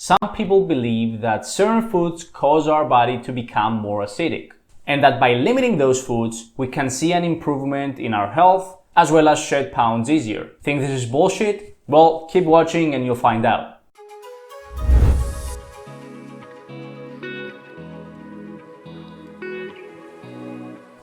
Some people believe that certain foods cause our body to become more acidic, and that by limiting those foods, we can see an improvement in our health as well as shed pounds easier. Think this is bullshit? Well, keep watching and you'll find out.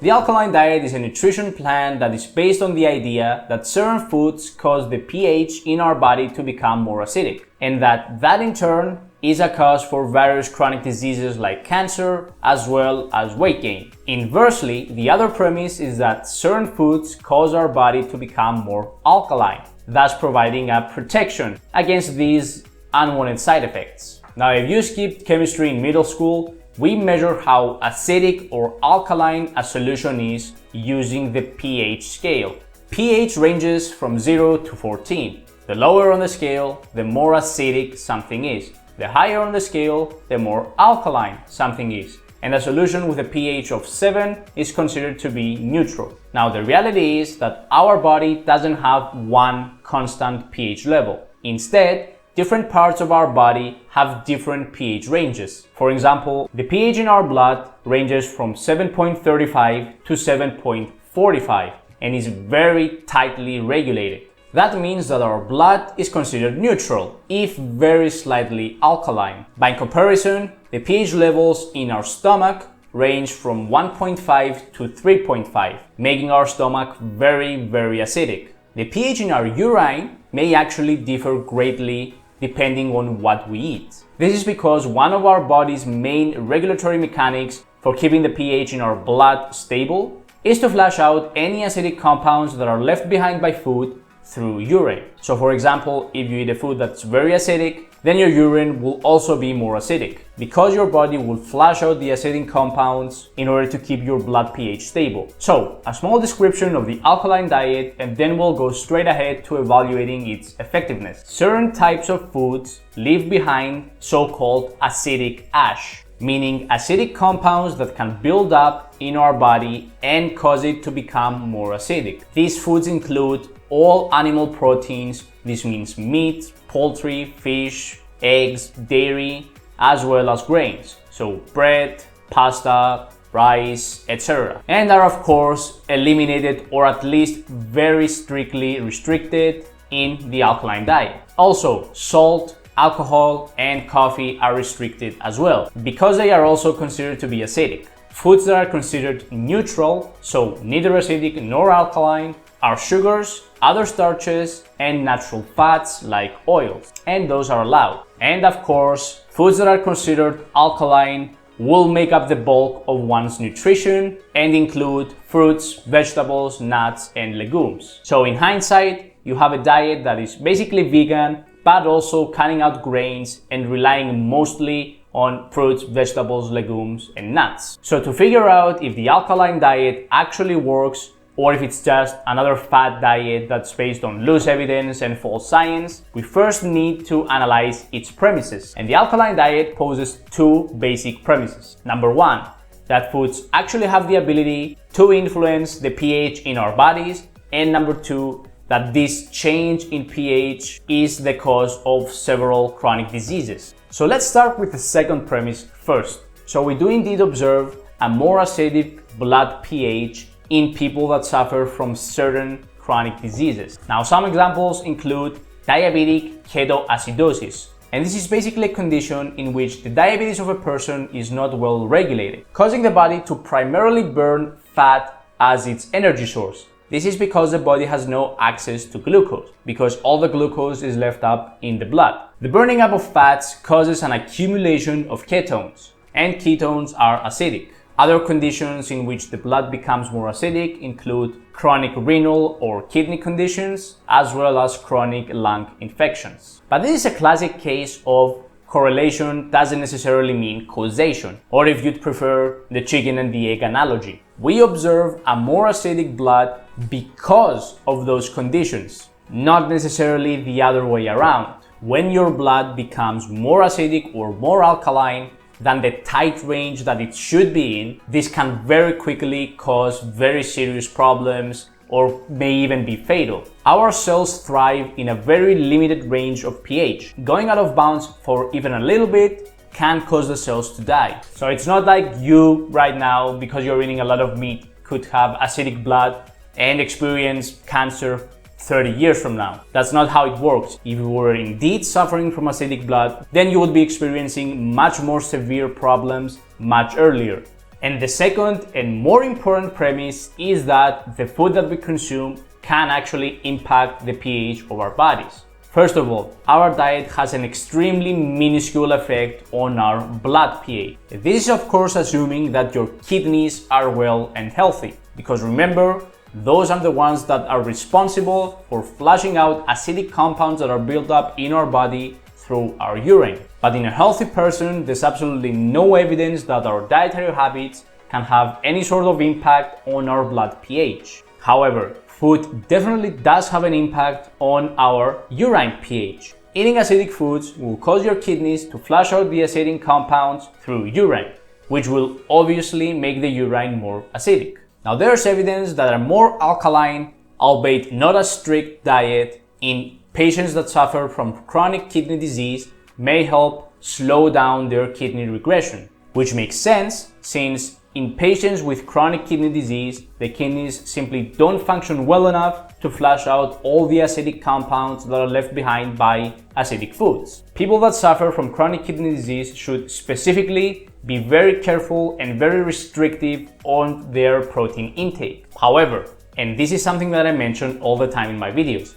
The Alkaline Diet is a nutrition plan that is based on the idea that certain foods cause the pH in our body to become more acidic, and that in turn is a cause for various chronic diseases like cancer as well as weight gain. Inversely, the other premise is that certain foods cause our body to become more alkaline, thus providing a protection against these unwanted side effects. Now, if you skipped chemistry in middle school, we measure how acidic or alkaline a solution is using the pH scale. pH ranges from 0 to 14. The lower on the scale, the more acidic something is. The higher on the scale, the more alkaline something is. And a solution with a pH of 7 is considered to be neutral. Now, the reality is that our body doesn't have one constant pH level. Instead, different parts of our body have different pH ranges. For example, the pH in our blood ranges from 7.35 to 7.45 and is very tightly regulated. That means that our blood is considered neutral, if very slightly alkaline. By comparison, the pH levels in our stomach range from 1.5 to 3.5, making our stomach very acidic. The pH in our urine may actually differ greatly depending on what we eat. This is because one of our body's main regulatory mechanics for keeping the pH in our blood stable is to flush out any acidic compounds that are left behind by food through urine. So for example, if you eat a food that's very acidic, then your urine will also be more acidic, because your body will flush out the acidic compounds in order to keep your blood pH stable. So, a small description of the alkaline diet, and then we'll go straight ahead to evaluating its effectiveness. Certain types of foods leave behind so-called acidic ash, meaning acidic compounds that can build up in our body and cause it to become more acidic. These foods include all animal proteins. This means meat, poultry, fish, eggs, dairy, as well as grains. So bread, pasta, rice, etc. And are of course eliminated or at least very strictly restricted in the alkaline diet. Also, salt, alcohol, and coffee are restricted as well, because they are also considered to be acidic. Foods that are considered neutral, so neither acidic nor alkaline, are sugars, other starches, and natural fats like oils, and those are allowed. And of course, foods that are considered alkaline will make up the bulk of one's nutrition and include fruits, vegetables, nuts, and legumes. So in hindsight, you have a diet that is basically vegan, but also cutting out grains and relying mostly on fruits, vegetables, legumes, and nuts. So to figure out if the alkaline diet actually works, or if it's just another fad diet that's based on loose evidence and false science, we first need to analyze its premises. And the alkaline diet poses two basic premises. Number one, that foods actually have the ability to influence the pH in our bodies. And number two, that this change in pH is the cause of several chronic diseases. So let's start with the second premise first. So we do indeed observe a more acidic blood pH in people that suffer from certain chronic diseases. Now, some examples include diabetic ketoacidosis. And this is basically a condition in which the diabetes of a person is not well regulated, causing the body to primarily burn fat as its energy source. This is because the body has no access to glucose, because all the glucose is left up in the blood. The burning up of fats causes an accumulation of ketones, and ketones are acidic. Other conditions in which the blood becomes more acidic include chronic renal or kidney conditions, as well as chronic lung infections. But this is a classic case of correlation doesn't necessarily mean causation, or if you'd prefer, the chicken and the egg analogy. We observe a more acidic blood because of those conditions, not necessarily the other way around. When your blood becomes more acidic or more alkaline than the tight range that it should be in, this can very quickly cause very serious problems or may even be fatal. our cells thrive in a very limited range of pH. Going out of bounds for even a little bit can cause the cells to die. So it's not like you right now, because you're eating a lot of meat, could have acidic blood and experience cancer 30 years from now. That's not how it works. If you were indeed suffering from acidic blood, then you would be experiencing much more severe problems much earlier. And the second and more important premise is that the food that we consume can actually impact the pH of our bodies. First of all, our diet has an extremely minuscule effect on our blood pH. This is of course assuming that your kidneys are well and healthy, because remember, those are the ones that are responsible for flushing out acidic compounds that are built up in our body through our urine. But in a healthy person, there's absolutely no evidence that our dietary habits can have any sort of impact on our blood pH. However, food definitely does have an impact on our urine pH. Eating acidic foods will cause your kidneys to flush out the acidic compounds through urine, which will obviously make the urine more acidic. Now there's evidence that a more alkaline, albeit not as strict diet in patients that suffer from chronic kidney disease may help slow down their kidney regression, which makes sense since in patients with chronic kidney disease, the kidneys simply don't function well enough to flush out all the acidic compounds that are left behind by acidic foods. People that suffer from chronic kidney disease should specifically be very careful and very restrictive on their protein intake. However, and this is something that I mention all the time in my videos,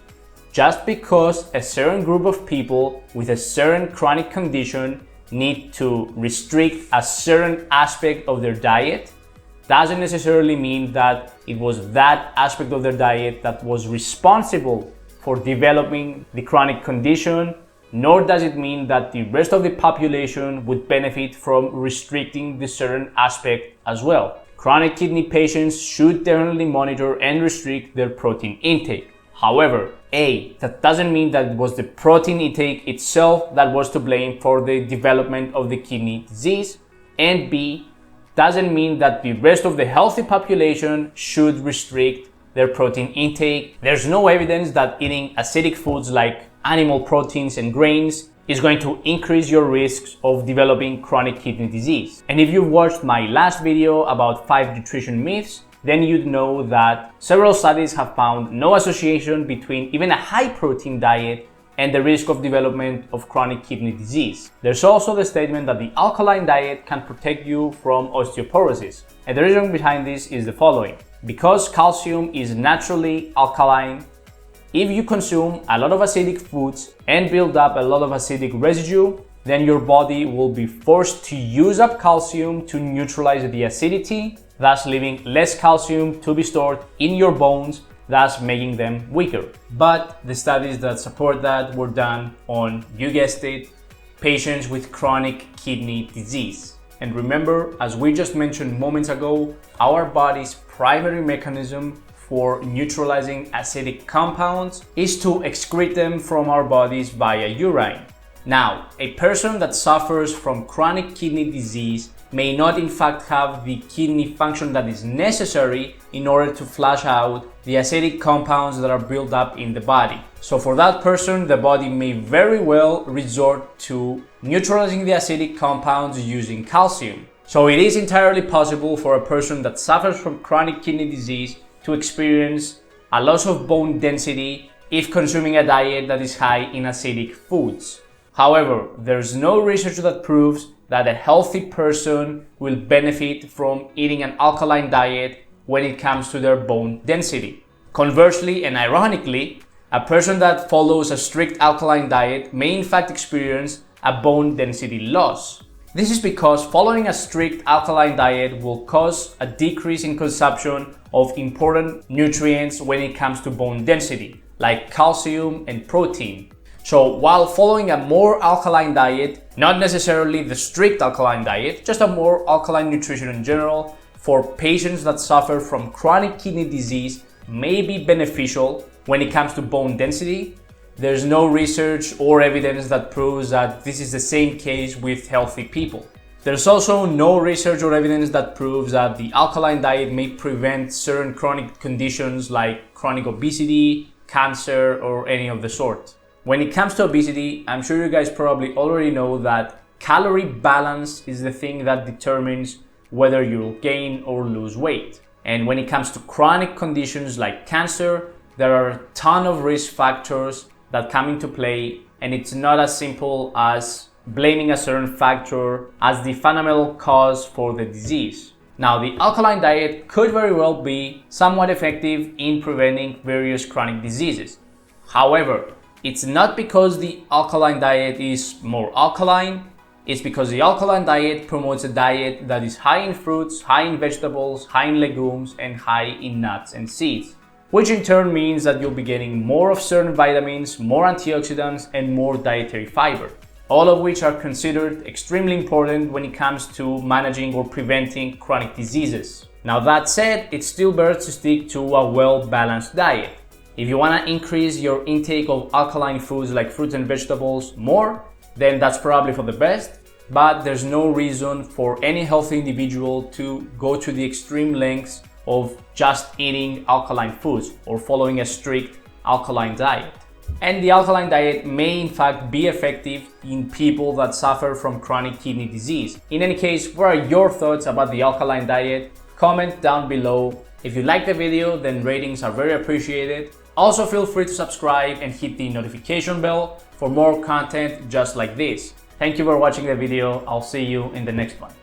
just because a certain group of people with a certain chronic condition need to restrict a certain aspect of their diet doesn't necessarily mean that it was that aspect of their diet that was responsible for developing the chronic condition, nor does it mean that the rest of the population would benefit from restricting the certain aspect as well. Chronic kidney patients should definitely monitor and restrict their protein intake. However, A, that doesn't mean that it was the protein intake itself that was to blame for the development of the kidney disease, and B, doesn't mean that the rest of the healthy population should restrict their protein intake. There's no evidence that eating acidic foods like animal proteins and grains is going to increase your risks of developing chronic kidney disease. And if you watched my last video about 5 nutrition myths, then you'd know that several studies have found no association between even a high protein diet and the risk of development of chronic kidney disease. There's also the statement that the alkaline diet can protect you from osteoporosis. And the reason behind this is the following. Because calcium is naturally alkaline, if you consume a lot of acidic foods and build up a lot of acidic residue, then your body will be forced to use up calcium to neutralize the acidity, thus leaving less calcium to be stored in your bones, thus making them weaker. But the studies that support that were done on, you guessed it, patients with chronic kidney disease. And remember, as we just mentioned moments ago, our body's primary mechanism for neutralizing acidic compounds is to excrete them from our bodies via urine. Now, a person that suffers from chronic kidney disease may not in fact have the kidney function that is necessary in order to flush out the acidic compounds that are built up in the body. So for that person, the body may very well resort to neutralizing the acidic compounds using calcium. So it is entirely possible for a person that suffers from chronic kidney disease to experience a loss of bone density if consuming a diet that is high in acidic foods. However, there's no research that proves that a healthy person will benefit from eating an alkaline diet when it comes to their bone density. Conversely and ironically, a person that follows a strict alkaline diet may in fact experience a bone density loss. This is because following a strict alkaline diet will cause a decrease in consumption of important nutrients when it comes to bone density, like calcium and protein. So while following a more alkaline diet, not necessarily the strict alkaline diet, just a more alkaline nutrition in general, for patients that suffer from chronic kidney disease may be beneficial when it comes to bone density, there's no research or evidence that proves that this is the same case with healthy people. There's also no research or evidence that proves that the alkaline diet may prevent certain chronic conditions like chronic obesity, cancer, or any of the sort. When it comes to obesity, I'm sure you guys probably already know that calorie balance is the thing that determines whether you'll gain or lose weight. And when it comes to chronic conditions like cancer, there are a ton of risk factors that come into play, and it's not as simple as blaming a certain factor as the fundamental cause for the disease. Now, the alkaline diet could very well be somewhat effective in preventing various chronic diseases. However, it's not because the alkaline diet is more alkaline, it's because the alkaline diet promotes a diet that is high in fruits, high in vegetables, high in legumes, and high in nuts and seeds, which in turn means that you'll be getting more of certain vitamins, more antioxidants, and more dietary fiber, all of which are considered extremely important when it comes to managing or preventing chronic diseases. Now, that said, it's still better to stick to a well-balanced diet. If you want to increase your intake of alkaline foods like fruits and vegetables more, then that's probably for the best, but there's no reason for any healthy individual to go to the extreme lengths of just eating alkaline foods or following a strict alkaline diet. And the alkaline diet may in fact be effective in people that suffer from chronic kidney disease. In any case, what are your thoughts about the alkaline diet? Comment down below. If you like the video, then ratings are very appreciated. Also, feel free to subscribe and hit the notification bell for more content just like this. Thank you for watching the video. I'll see you in the next one.